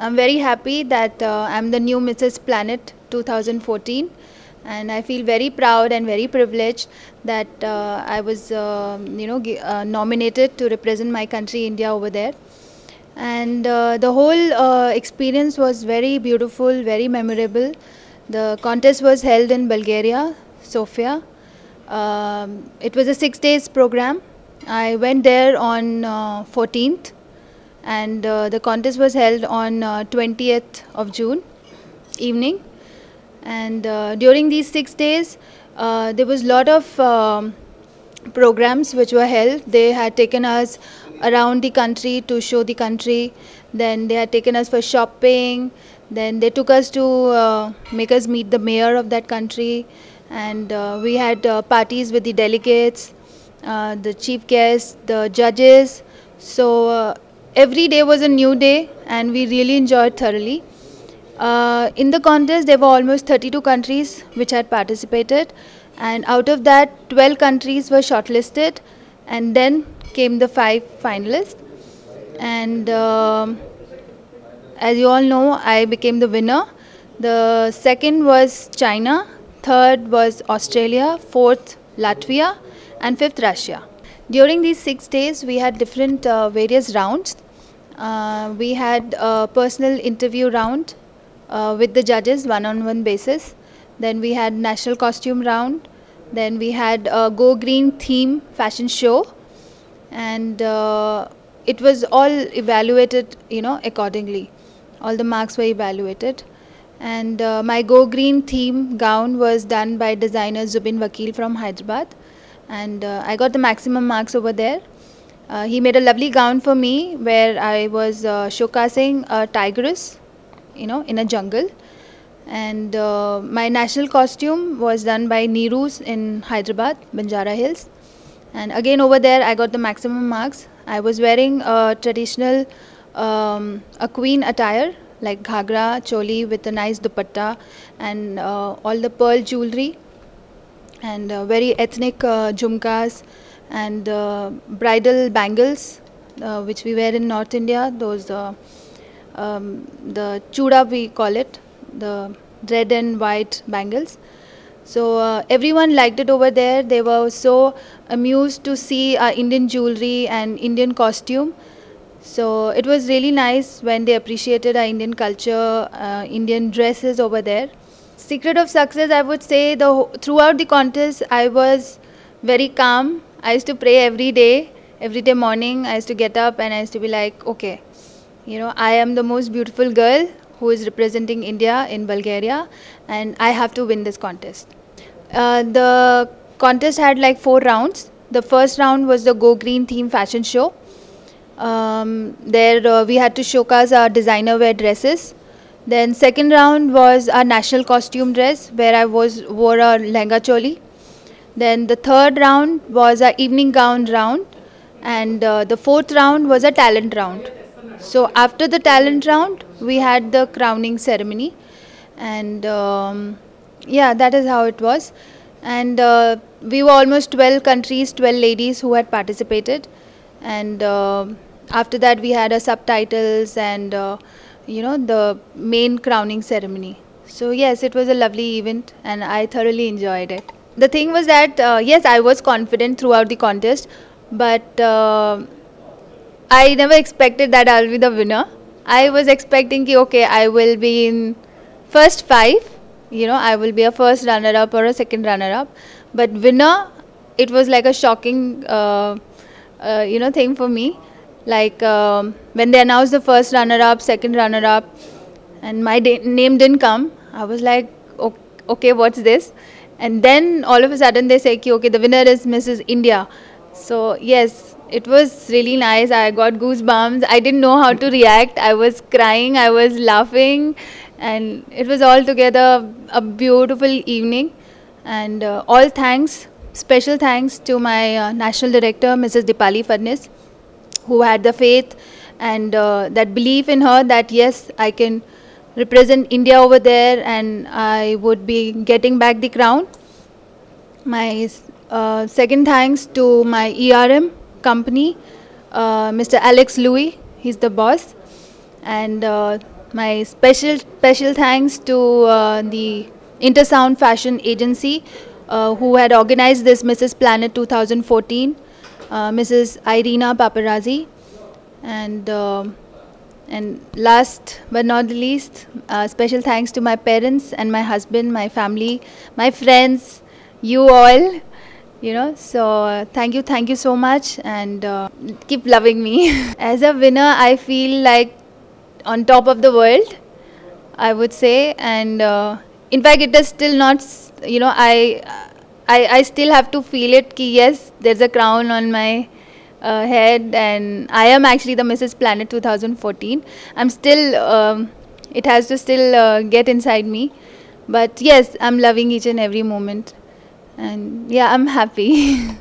I'm very happy that I'm the new Mrs. Planet 2014, and I feel very proud and very privileged that I was, nominated to represent my country, India, over there. And the whole experience was very beautiful, very memorable. The contest was held in Bulgaria, Sofia. It was a 6 days program. I went there on 14th, and the contest was held on 20th of June evening. And during these 6 days, there was a lot of programs which were held. They had taken us around the country to show the country. Then they had taken us for shopping. Then they took us to make us meet the mayor of that country. And we had parties with the delegates, the chief guests, the judges. So every day was a new day, and we really enjoyed thoroughly. In the contest, there were almost 32 countries which had participated, and out of that, 12 countries were shortlisted, and then came the 5 finalists. And as you all know, I became the winner. The second was China, third was Australia, fourth Latvia, and fifth Russia. During these 6 days, we had different various rounds. We had a personal interview round with the judges, one-on-one basis. Then we had national costume round. Then we had a Go Green theme fashion show, and it was all evaluated, accordingly. All the marks were evaluated, and my Go Green theme gown was done by designer Zubin Vakil from Hyderabad, and I got the maximum marks over there. He made a lovely gown for me where I was showcasing a tigress, in a jungle. And my national costume was done by Neeru's in Hyderabad, Banjara Hills. And again over there I got the maximum marks. I was wearing a traditional a queen attire like ghagra, choli with a nice dupatta and all the pearl jewelry and very ethnic jhumkas and bridal bangles which we wear in North India. Those the chuda we call it, the red and white bangles. So everyone liked it over there. They were so amused to see our Indian jewelry and Indian costume. So it was really nice when they appreciated our Indian culture, Indian dresses over there. Secret of success, I would say, throughout the contest, I was very calm. I used to pray every day morning. I used to get up and I used to be like, okay, I am the most beautiful girl who is representing India in Bulgaria, and I have to win this contest. The contest had like 4 rounds. The first round was the Go Green theme fashion show. There we had to showcase our designer wear dresses. Then second round was our national costume dress where I wore a lehenga choli. Then the third round was our evening gown round, and the fourth round was a talent round. So after the talent round, we had the crowning ceremony, and yeah, that is how it was. And we were almost 12 countries, 12 ladies who had participated, and after that we had subtitles and the main crowning ceremony. So yes, it was a lovely event and I thoroughly enjoyed it. The thing was that yes, I was confident throughout the contest, but I never expected that I'll be the winner. I was expecting that okay, I will be in first 5, I will be a first runner-up or a second runner-up, but winner, it was like a shocking thing for me. Like when they announced the first runner-up, second runner-up, and my name didn't come, I was like, okay, what's this? And then all of a sudden they say, okay, the winner is Mrs. India. So yes, it was really nice. I got goosebumps. I didn't know how to react. I was crying, I was laughing, and it was altogether a beautiful evening. And all thanks, special thanks to my National Director, Mrs. Dipali Fadnis, who had the faith and that belief in her that yes, I can represent India over there, and I would be getting back the crown. My second thanks to my ERM company, Mr. Alex Louis, he's the boss. And my special thanks to the Intersound Fashion Agency, who had organized this Mrs. Planet 2014, Mrs. Irina Paparazzi. And last but not the least, special thanks to my parents and my husband, my family, my friends, you all. So thank you so much, and keep loving me. As a winner, I feel like on top of the world, I would say. And in fact, it is still not, I still have to feel it ki yes, there's a crown on my head, and I am actually the Mrs. Planet 2014. I'm still, it has to still get inside me. But yes, I'm loving each and every moment. And yeah, I'm happy.